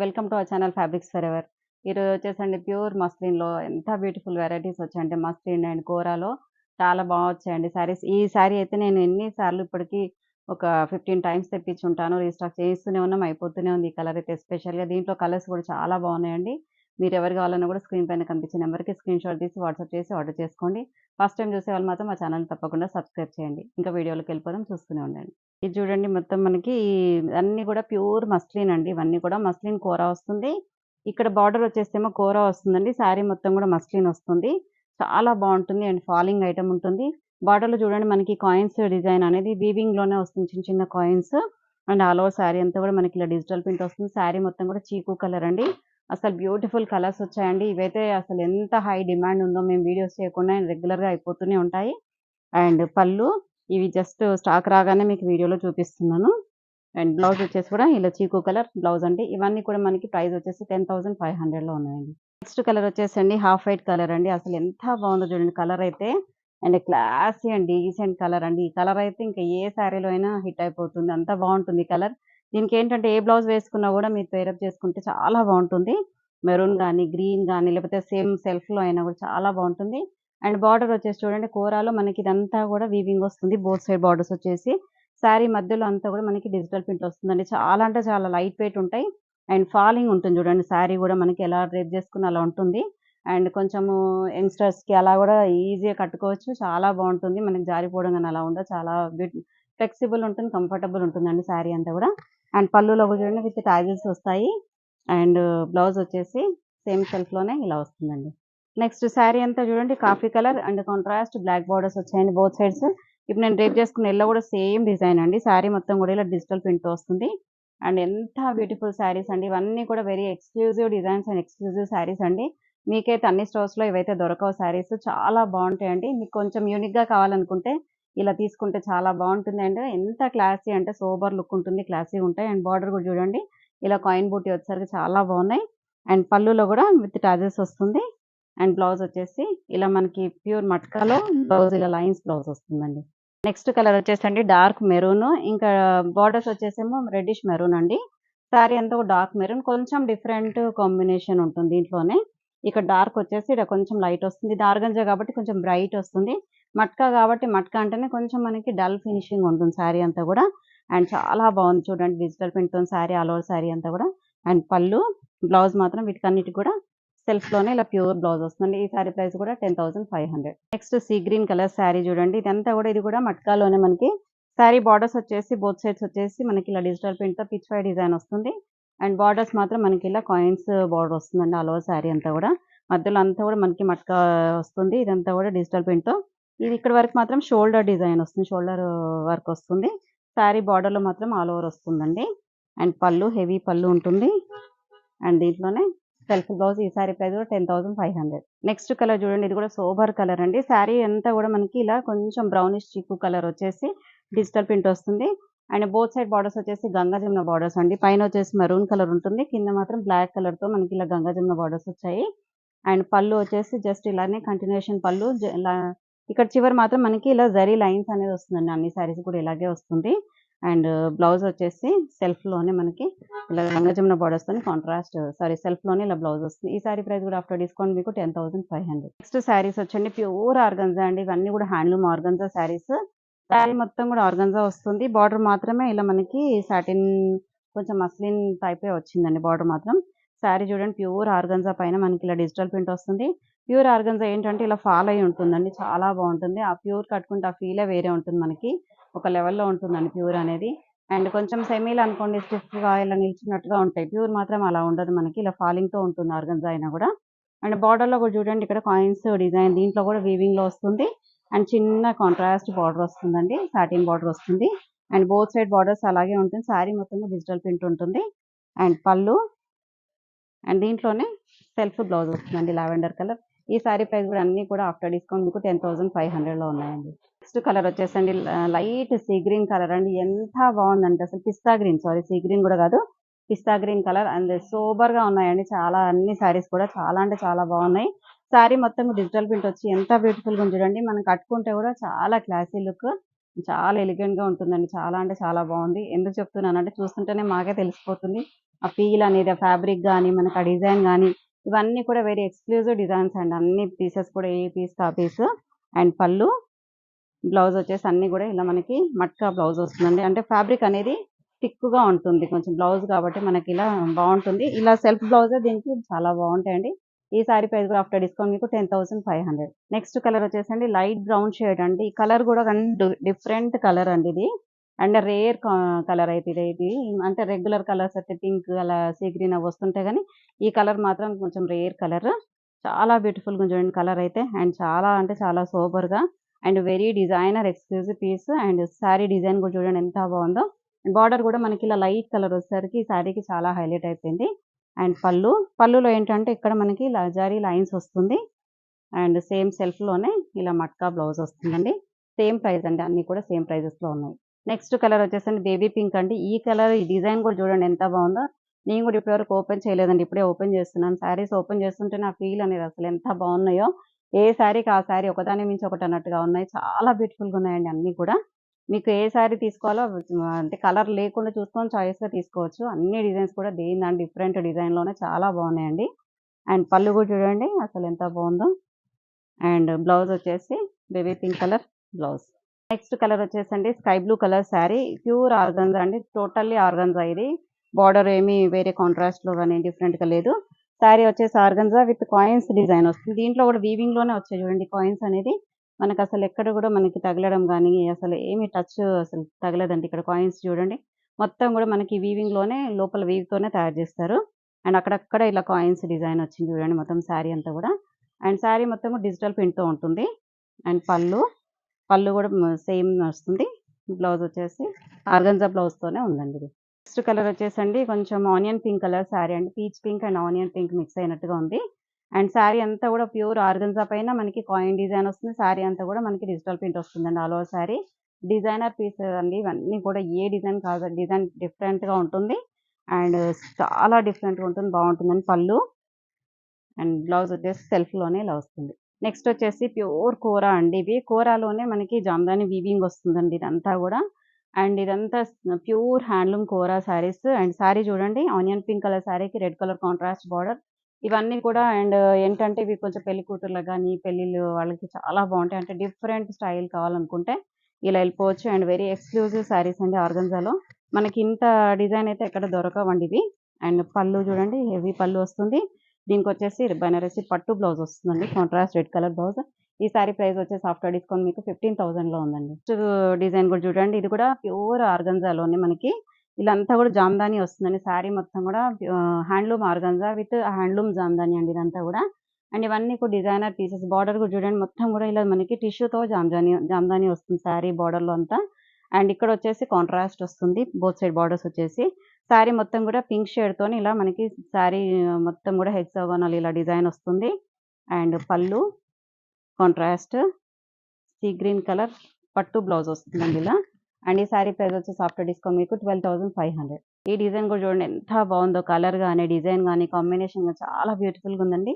Welcome to our channel fabrics for ever. ఈరోజు వచ్చేసండి pure మస్లిన్‌లో ఎంత బ్యూటిఫుల్ వెరైటీస్ వచ్చాయంటే మస్లిన్ అండ్ కోరాలో చాలా వచ్చాయండి శారీస్. ఈ శారీ అయితే నేను ఎన్ని సార్లు ఇప్పటికి ఒక 15 టైమ్స్ తెప్పించుంటాను. రీస్టాక్ చేస్తూనే ఉన్నాం. అయిపోతూనే ఉంది ఈ కలర్ అయితే ఎస్పెషల్‌గా. దీంట్లో కలర్స్ కూడా చాలా బాగున్నాయండి. మీరు ఎవరు కావాలన్నా కూడా స్క్రీన్ పైన కనిపించే నెంబర్‌కి స్క్రీన్‌షాట్ తీసి వాట్సాప్ చేసి ఆర్డర్ చేసుకోండి. ఫస్ట్ టైమ్ చూసేవాళ్ళు మాత్రం మా ఛానల్‌ని తప్పకుండా సబ్స్క్రైబ్ చేయండి. ఇంకా వీడియోలోకి వెళ్ళిపోదాం, చూస్తూనే ఉండండి. ఇది చూడండి, మొత్తం మనకి అన్నీ కూడా ప్యూర్ మస్లిన్ అండి. ఇవన్నీ కూడా మస్లిన్ కోరా వస్తుంది. ఇక్కడ బార్డర్ వచ్చేసేమో కోరా వస్తుందండి. శారీ మొత్తం కూడా మస్లిన్ వస్తుంది. చాలా బాగుంటుంది అండ్ ఫాలింగ్ ఐటమ్ ఉంటుంది. బార్డర్‌లో చూడండి మనకి కాయిన్స్ డిజైన్ అనేది వీవింగ్‌లోనే వస్తుంది. చిన్న చిన్న coins and all over sari అంతా కూడా మనకి ఇలా డిజిటల్ ప్రింట్ వస్తుంది. శారీ మొత్తం కూడా చీకు కలర్ అండి. అసలు బ్యూటిఫుల్ కలర్స్ వచ్చాయండి. ఇవైతే అసలు ఎంత హై డిమాండ్ ఉందో, మేము వీడియోస్ చేయకుండా రెగ్యులర్‌గా అయిపోతూనే ఉంటాయి. అండ్ పళ్ళు ఇవి జస్ట్ స్టాక్ రాగానే మీకు వీడియోలో చూపిస్తున్నాను. అండ్ బ్లౌజ్ వచ్చేసి కూడా ఇలా చీకు కలర్ బ్లౌజ్ అండి. ఇవన్నీ కూడా మనకి ప్రైస్ వచ్చేసి 10,500లో ఉన్నాయండి. నెక్స్ట్ కలర్ వచ్చేసండి హాఫ్ వైట్ కలర్ అండి. అసలు ఎంత బాగుందో చూడండి కలర్ అయితే. And classy and decent colour అండి. ఈ కలర్ అయితే ఇంకా ఏ శారీలో అయినా హిట్ అయిపోతుంది. అంత బాగుంటుంది కలర్. దీనికి ఏంటంటే ఏ బ్లౌజ్ వేసుకున్నా కూడా మీరు పేరప్ చేసుకుంటే చాలా బాగుంటుంది. మెరూన్ కానీ, గ్రీన్ కానీ, లేకపోతే సేమ్ సెల్ఫ్‌లో అయినా కూడా చాలా బాగుంటుంది. అండ్ బార్డర్ వచ్చేసి చూడండి కోరాలో మనకి ఇదంతా కూడా వీవింగ్ వస్తుంది. బోత్ సైడ్ బార్డర్స్ వచ్చేసి శారీ మధ్యలో అంతా కూడా మనకి డిజిటల్ ప్రింట్ వస్తుందండి. చాలా అంటే చాలా లైట్ వెయిట్ ఉంటాయి. అండ్ ఫాలింగ్ ఉంటుంది చూడండి. శారీ కూడా మనకి ఎలా డ్రేప్ చేసుకున్న అలా ఉంటుంది. అండ్ కొంచెము యంగ్‌స్టర్స్‌కి అలా కూడా ఈజీగా కట్టుకోవచ్చు. చాలా బాగుంటుంది. మనకి జారిపోవడం గాని అలా ఉండదు. చాలా ఫ్లెక్సిబుల్ ఉంటుంది. కంఫర్టబుల్ ఉంటుందండి శారీ అంతా కూడా. అండ్ పళ్ళులో కూడా చూడండి విత్ టాజిల్స్ వస్తాయి. అండ్ బ్లౌజ్ వచ్చేసి సేమ్ సెల్ఫ్‌లోనే ఇలా వస్తుందండి. నెక్స్ట్ శారీ అంతా చూడండి coffee colour and contrast black borders వచ్చాయండి బోత్ సైడ్స్. ఇప్పుడు నేను డ్రేప్ చేసుకున్న యెల్లో కూడా సేమ్ డిజైన్ అండి. శారీ మొత్తం కూడా ఇలా డిజిటల్ ప్రింట్‌తో వస్తుంది. అండ్ ఎంత బ్యూటిఫుల్ శారీస్ అండి. ఇవన్నీ కూడా very exclusive designs and exclusive saris అండి. మీకైతే అన్ని స్టోర్స్‌లో ఇవైతే దొరకవు శారీస్. చాలా బాగుంటాయండి. మీకు కొంచెం యూనిక్‌గా కావాలనుకుంటే ఇలా తీసుకుంటే చాలా బాగుంటుంది. అండ్ ఎంత క్లాసీ అంటే సోబర్ లుక్ ఉంటుంది. క్లాసీగా ఉంటాయి. అండ్ బార్డర్ కూడా చూడండి ఇలా కాయిన్ బూటీ వచ్చేసరికి చాలా బాగున్నాయి. అండ్ పళ్ళులో కూడా విత్ టాజెస్ వస్తుంది. అండ్ బ్లౌజ్ వచ్చేసి ఇలా మనకి ప్యూర్ మట్కాలో బ్లౌజ్ ఇలా లైన్స్ బ్లౌజ్ వస్తుందండి. నెక్స్ట్ కలర్ వచ్చేసండి డార్క్ మెరూన్. ఇంకా బార్డర్స్ వచ్చేసేమో రెడ్డిష్ మెరూన్ అండి. శారీ అంతా కూడా డార్క్ మెరూన్. కొంచెం డిఫరెంట్ కాంబినేషన్ ఉంటుంది దీంట్లోనే. ఇక్కడ డార్క్ వచ్చేసి ఇక్కడ కొంచెం లైట్ వస్తుంది. ఇది ఆర్గంజా కాబట్టి కొంచెం బ్రైట్ వస్తుంది. మట్కా కాబట్టి మట్కా అంటేనే కొంచెం మనకి డల్ ఫినిషింగ్ ఉంటుంది శారీ అంతా కూడా. అండ్ చాలా బాగుంది చూడండి డిజిటల్ ప్రింట్‌తోని శారీ ఆల్ ఓవర్ శారీ అంతా కూడా. అండ్ పళ్ళు, బ్లౌజ్ మాత్రం వీటికన్నిటికి కూడా సెల్ఫ్‌లోనే ఇలా ప్యూర్ బ్లౌజ్ వస్తుందండి. ఈ శారీ ప్రైస్ కూడా 10,500. Next see green colour sari చూడండి. ఇదంతా కూడా ఇది కూడా మట్కాలోనే మనకి శారీ బార్డర్స్ వచ్చేసి బోత్ సైడ్స్ వచ్చేసి మనకి ఇలా డిజిటల్ ప్రింట్‌తో పిచ్ వై డిజైన్ వస్తుంది. అండ్ బార్డర్స్ మాత్రం మనకి ఇలా కాయిన్స్ బార్డర్ వస్తుందండి ఆల్ ఓవర్ శారీ అంతా కూడా. మధ్యలో అంతా కూడా మనకి మట్కా వస్తుంది. ఇదంతా కూడా డిజిటల్ ప్రింట్‌తో. ఇది ఇక్కడి వరకు మాత్రం షోల్డర్ డిజైన్ వస్తుంది. షోల్డర్ వర్క్ వస్తుంది. శారీ బార్డర్‌లో మాత్రం ఆల్ ఓవర్ వస్తుందండి. అండ్ పళ్ళు హెవీ పళ్ళు ఉంటుంది. అండ్ దీంట్లోనే సెల్ఫ్ బ్లౌజ్. ఈ శారీ ప్రైస్ కూడా 10,500. నెక్స్ట్ కలర్ చూడండి. ఇది కూడా సోబర్ కలర్ అండి. శారీ అంతా కూడా మనకి ఇలా కొంచెం బ్రౌనిష్ చీకు కలర్ వచ్చేసి డిజిటల్ ప్రింట్ వస్తుంది. అండ్ బోత్ సైడ్ బార్డర్స్ వచ్చేసి గంగా జమున బార్డర్స్ అండి. పైన వచ్చేసి మెరూన్ కలర్ ఉంటుంది. కింద మాత్రం బ్లాక్ కలర్‌తో మనకి ఇలా గంగా జమున బార్డర్స్ వచ్చాయి. అండ్ పళ్ళు వచ్చేసి జస్ట్ ఇలానే కంటిన్యూయేషన్ పళ్ళు ఇలా ఇక్కడ చివరి మాత్రం మనకి ఇలా జరీ లైన్స్ అనేది వస్తుందండి. అన్ని శారీస్ కూడా ఇలాగే వస్తుంది. అండ్ బ్లౌజ్ వచ్చేసి సెల్ఫ్‌లోనే మనకి ఇలా గంగా జమున బార్డర్స్‌తోని సెల్ఫ్‌లోనే ఇలా బ్లౌజ్ వస్తుంది. ఈ శారీ ప్రైస్ కూడా ఆఫ్టర్ డిస్కౌంట్ మీకు 10,500. నెక్స్ట్ శారీస్ వచ్చండి ప్యూర్ ఆర్గంజా అండి. ఇవన్నీ కూడా హ్యాండ్లూమ్ ఆర్గంజా శారీస్. శారీ మొత్తం కూడా ఆర్గంజా వస్తుంది. బార్డర్ మాత్రమే ఇలా మనకి సాటిన్ కొంచెం మస్లిన్ టైపే వచ్చిందండి బార్డర్ మాత్రం. శారీ చూడండి ప్యూర్ ఆర్గంజా పైన మనకి ఇలా డిజిటల్ ప్రింట్ వస్తుంది. ప్యూర్ ఆర్గంజా ఏంటంటే ఇలా ఫాల్ అయ్యి ఉంటుందండి. చాలా బాగుంటుంది. ఆ ప్యూర్ కట్టుకుంటే ఆ ఫీలే వేరే ఉంటుంది మనకి. ఒక లెవెల్‌లో ఉంటుందండి ప్యూర్ అనేది. అండ్ కొంచెం సెమీలు అనుకోండి స్టిఫ్‌గా ఇలా నిల్చున్నట్టుగా ఉంటాయి. ప్యూర్ మాత్రం అలా ఉండదు మనకి. ఇలా ఫాలింగ్‌తో ఉంటుంది ఆర్గంజా అయినా కూడా. అండ్ బార్డర్‌లో కూడా చూడండి ఇక్కడ కాయిన్స్ డిజైన్ దీంట్లో కూడా వీవింగ్‌లో వస్తుంది. అండ్ చిన్న కాంట్రాస్ట్ బార్డర్ వస్తుందండి. సాటిన్ బార్డర్ వస్తుంది. అండ్ బోత్ సైడ్ బార్డర్స్ అలాగే ఉంటుంది. శారీ మొత్తం డిజిటల్ ప్రింట్ ఉంటుంది. అండ్ పళ్ళు అండ్ దీంట్లోనే సెల్ఫ్ బ్లౌజ్ వస్తుందండి లావెండర్ కలర్. ఈ శారీ ప్రైస్ కూడా అన్నీ కూడా ఆఫ్టర్ డిస్కౌంట్ మీకు 10,500లో ఉన్నాయండి. నెక్స్ట్ కలర్ వచ్చేసండి లైట్ సీ గ్రీన్ కలర్ అండి. ఎంత బాగుందంటే అసలు pista green, sorry sea green కూడా కాదు, పిస్తా గ్రీన్ కలర్. అండ్ సూపర్‌గా ఉన్నాయండి. చాలా అన్ని శారీస్ కూడా చాలా అంటే చాలా బాగున్నాయి. శారీ మొత్తం డిజిటల్ ప్రింట్ వచ్చి ఎంత బ్యూటిఫుల్‌గా ఉంది చూడండి. మనం కట్టుకుంటే కూడా చాలా క్లాసీ లుక్. చాలా ఎలిగెంట్‌గా ఉంటుందండి. చాలా అంటే చాలా బావుంది. ఎందుకు చెప్తున్నానంటే చూస్తుంటేనే మాకే తెలిసిపోతుంది. ఆ ఫీల్ అనేది, ఆ ఫ్యాబ్రిక్ గాని, మనకు ఆ డిజైన్ గాని, ఇవన్నీ కూడా వెరీ ఎక్స్‌క్లూజివ్ డిజైన్స్ అండి. అన్ని పీసెస్ కూడా ఏ పీస్‌కి ఆ పీసు. అండ్ పళ్ళు, బ్లౌజ్ వచ్చేసి అన్నీ గూడా ఇలా మనకి మట్కా బ్లౌజ్ వస్తుందండి. అంటే ఫ్యాబ్రిక్ అనేది థిక్‌గా ఉంటుంది. కొంచెం బ్లౌజ్ కాబట్టి మనకిలా బావుంటుంది. ఇలా సెల్ఫ్ బ్లౌజే దీనికి చాలా బావుంటాయండి. ఈ సారీ ప్రైస్ కూడా ఆఫ్టర్ డిస్కౌంట్ మీకు 10,500. నెక్స్ట్ కలర్ వచ్చేసండి లైట్ బ్రౌన్ షేడ్ అండి. ఈ కలర్ గూడా డిఫరెంట్ కలర్ అండి ఇది. అండ్ రేర్ కలర్ అయితే ఇది. అంటే రెగ్యులర్ కలర్స్ అయితే పింక్ అలా సీ గ్రీన్ అవి వస్తుంటాయి గానీ, ఈ కలర్ మాత్రం కొంచెం రేర్ కలర్. చాలా బ్యూటిఫుల్‌గా ఉంది చూడండి కలర్ అయితే. అండ్ చాలా అంటే చాలా సూపర్‌గా and very designer exclusive piece and saree design కూడా చూడండి ఎంత బావుందో. బార్డర్ కూడా మనకి ఇలా లైట్ కలర్ వచ్చేసరికి ఈ సారీకి చాలా హైలైట్ అయిపోయింది. అండ్ పళ్ళులో ఏంటంటే ఇక్కడ మనకి జరీ లైన్స్ వస్తుంది. అండ్ సేమ్ సెల్ఫ్‌లోనే ఇలా మట్కా బ్లౌజ్ వస్తుందండి. సేమ్ ప్రైస్ అండి. అన్నీ కూడా సేమ్ ప్రైజెస్‌లో ఉన్నాయి. నెక్స్ట్ కలర్ వచ్చేసండి బేబీ పింక్ అండి. ఈ కలర్ ఈ డిజైన్ కూడా చూడండి ఎంత బావుందో. నేను కూడా ఇప్పటివరకు ఓపెన్ చేయలేదండి. ఇప్పుడే ఓపెన్ చేస్తున్నాను. శారీస్ ఓపెన్ చేస్తుంటే నా ఫీల్ అనేది అసలు ఎంత బావున్నాయో. ఏ శారీకి ఆ శారీ ఒకదాని మించి ఒకటి అన్నట్టుగా ఉన్నాయి. చాలా బ్యూటిఫుల్‌గా ఉన్నాయండి అన్నీ కూడా. మీకు ఏ శారీ తీసుకోవాలో అంటే కలర్ లేకుండా చూసుకొని చాయిస్‌గా తీసుకోవచ్చు. అన్ని డిజైన్స్ కూడా దేని దాని డిఫరెంట్ డిజైన్‌లోనే చాలా బావున్నాయండి. అండ్ పళ్ళు కూడా చూడండి అసలు ఎంత బావుందో. అండ్ బ్లౌజ్ వచ్చేసి baby pink colour blouse. Next colour వచ్చేసండి sky blue colour sari. Pure organza అండి. టోటల్లీ ఆర్గంజా ఇది. బార్డర్ ఏమి వేరే కాంట్రాస్ట్‌లో గాని డిఫరెంట్‌గా లేదు. శారీ వచ్చేసి ఆర్గంజా విత్ కాయిన్స్ డిజైన్ వస్తుంది. దీంట్లో కూడా వీవింగ్‌లోనే వచ్చాయి చూడండి కాయిన్స్ అనేది. మనకసలు ఎక్కడ కూడా మనకి తగలడం గాని, అసలు ఏమి టచ్ అసలు తగలదండి. ఇక్కడ కాయిన్స్ చూడండి. మొత్తం కూడా మనకి వీవింగ్‌లోనే లోపల వీవ్‌తోనే తయారు చేస్తారు. అండ్ అక్కడక్కడ ఇలా కాయిన్స్ డిజైన్ వచ్చింది చూడండి మొత్తం శారీ అంతా కూడా. అండ్ శారీ మొత్తము డిజిటల్ ప్రింట్‌తో ఉంటుంది. అండ్ పళ్ళు గూడా సేమ్ వస్తుంది. బ్లౌజ్ వచ్చేసి ఆర్గంజా బ్లౌజ్‌తోనే ఉందండి ఇది. నెక్స్ట్ కలర్ వచ్చేసండి కొంచెం ఆనియన్ పింక్ కలర్ శారీ అండి. Peach pink and onion pink mix అయినట్టుగా ఉంది. అండ్ శారీ అంతా గూడా ప్యూర్ ఆర్గంజా పైన మనకి కాయిన్ డిజైన్ వస్తుంది. శారీ అంతా గూడా మనకి డిజిటల్ ప్రింట్ వస్తుందండి all over sari. Designer pieces అండి ఇవన్నీ కూడా ఏ డిజైన్ కాదు డిజైన్ డిఫరెంట్‌గా ఉంటుంది. అండ్ చాలా డిఫరెంట్‌గా ఉంటుంది. బావుంటుందండి పళ్ళు. అండ్ బ్లౌజ్ వచ్చేసి సెల్ఫ్‌లోనే ఇలా వస్తుంది. నెక్స్ట్ వచ్చేసి ప్యూర్ కోరా అండి ఇవి. కోరాలోనే మనకి జామ్దాని వీవింగ్ వస్తుందండి ఇదంతా గూడా. అండ్ ఇదంతా pure handloom kora sarees. And saree చూడండి ఆనియన్ పింక్ కలర్ శారీకి రెడ్ కలర్ కాంట్రాస్ట్ బార్డర్. ఇవన్నీ కూడా అండ్ ఏంటంటే ఇవి కొంచెం పెళ్లి కూతుర్లకు గాని, పెళ్ళిళ్ళు వాళ్ళకి చాలా బావుంటాయి. అంటే డిఫరెంట్ స్టైల్ కావాలనుకుంటే ఇలా ఎళ్ళిపోవచ్చు. అండ్ వెరీ ఎక్స్‌క్లూజివ్ శారీస్ అండి ఆర్గంజాలో. మనకి ఇంత డిజైన్ అయితే ఎక్కడ దొరకవండి ఇవి. అండ్ పళ్ళు చూడండి హెవీ పళ్ళు వస్తుంది. దీనికొచ్చేసి బనారసి పట్టు బ్లౌజ్ వస్తుందండి. Contrast red colour blouse. ఈ సారీ ప్రైస్ వచ్చేసి ఆఫ్టర్ డిస్కౌంట్ మీకు 15,000లో ఉందండి. నెక్స్ట్ డిజైన్ కూడా చూడండి. ఇది కూడా ప్యూర్ ఆర్గంజాలోనే మనకి ఇదంతా కూడా జామ్దాని వస్తుందండి. సారీ మొత్తం కూడా handloom organza with handloom Jamdani అండి ఇదంతా కూడా. అండ్ ఇవన్నీ కూడా డిజైనర్ పీసెస్. బార్డర్ కూడా చూడండి మొత్తం కూడా ఇలా మనకి టిష్యూతో జామ్దాని వస్తుంది సారీ బార్డర్‌లో అంతా. అండ్ ఇక్కడొచ్చేసి కాంట్రాస్ట్ వస్తుంది. బోత్ సైడ్ బార్డర్స్ వచ్చేసి. శారీ మొత్తం గూడా పింక్ షేడ్‌తోని ఇలా మనకి శారీ మొత్తం గూడా హెక్సాగోనల్ ఇలా డిజైన్ వస్తుంది. అండ్ పళ్ళు కాంట్రాస్ట్ సీ గ్రీన్ కలర్ పట్టు బ్లౌజ్ వస్తుందండి ఇలా. అండ్ ఈ శారీ ప్రైస్ వచ్చేసి ఆఫ్టర్ డిస్కౌంట్ మీకు 12,500. ఈ డిజైన్ కూడా చూడండి ఎంత బావుందో కలర్ గాని, డిజైన్ గాని కాంబినేషన్ చాలా బ్యూటిఫుల్‌గా ఉందండి.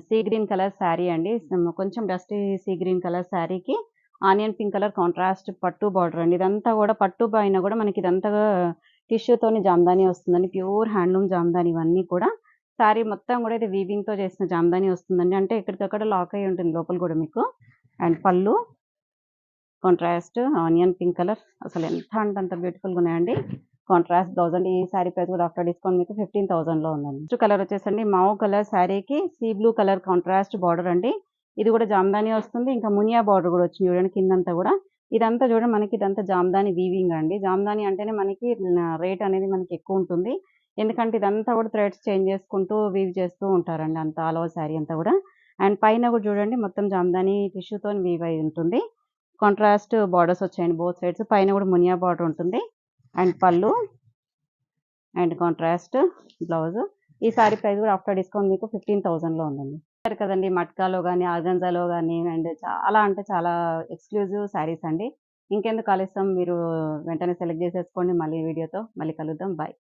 సీ గ్రీన్ కలర్ శారీ అండి. కొంచెం డస్టీ సీ గ్రీన్ కలర్ శారీకి ఆనియన్ పింక్ కలర్ కాంట్రాస్ట్ పట్టు బార్డర్ అండి. ఇదంతా గూడా పట్టు పైన గూడా మనకి ఇదంతా టిష్యూతోని జామ్దాని వస్తుందండి. ప్యూర్ హ్యాండ్లూమ్ జామ్దాని ఇవన్నీ కూడా. శారీ మొత్తం గూడా ఇది వీవింగ్‌తో చేసిన జామ్దాని వస్తుందండి. అంటే ఎక్కడికక్కడ లాక్ అయ్యి ఉంటుంది లోపల గూడా మీకు. అండ్ పళ్ళు కాంట్రాస్ట్ ఆనియన్ పింక్ కలర్ అసలు ఎంత అంటే అంత బ్యూటిఫుల్‌గా ఉన్నాయండి. కాంట్రాస్ట్ బ్లౌజ్ అండి. ఈ శారీ ప్రైస్ కూడా ఆఫ్టర్ డిస్కౌంట్ మీకు 15,000లో ఉందండి. నెక్స్ట్ కలర్ వచ్చేసండి మావు కలర్ శారీకి sea blue colour contrast border అండి. ఇది కూడా జామ్దాని వస్తుంది. ఇంకా మునియా బార్డర్ కూడా వచ్చింది చూడండి కిందంతా కూడా. ఇదంతా చూడండి మనకి ఇదంతా జామ్దాని వీవింగ్ అండి. జామ్దాని అంటేనే మనకి రేట్ అనేది మనకి ఎక్కువ ఉంటుంది. ఎందుకంటే ఇదంతా కూడా థ్రెడ్స్ చేంజ్ చేసుకుంటూ వీవ్ చేస్తూ ఉంటారండి అంతా ఆల్ ఓవర్ శారీ అంతా కూడా. అండ్ పైన కూడా చూడండి మొత్తం జామ్దాని టిష్యూతోని వీవ్ అయి ఉంటుంది. కాంట్రాస్ట్ బార్డర్స్ వచ్చాయండి బోత్ సైడ్స్. పైన కూడా మునియా బార్డర్ ఉంటుంది. అండ్ పళ్ళు అండ్ కాంట్రాస్ట్ బ్లౌజ్. ఈ సారీ ప్రైస్ కూడా ఆఫ్టర్ డిస్కౌంట్ మీకు 15,000లో ఉందండి. చూసారు కదండీ మట్కాలో గాని, ఆర్గాన్జాలో గాని అండ్ చాలా అంటే చాలా ఎక్స్‌క్లూజివ్ శారీస్ అండి. ఇంకెందుకు ఆలస్యం మీరు వెంటనే సెలెక్ట్ చేసేసుకోండి. మళ్ళీ వీడియోతో మళ్ళీ కలుద్దాం. బాయ్.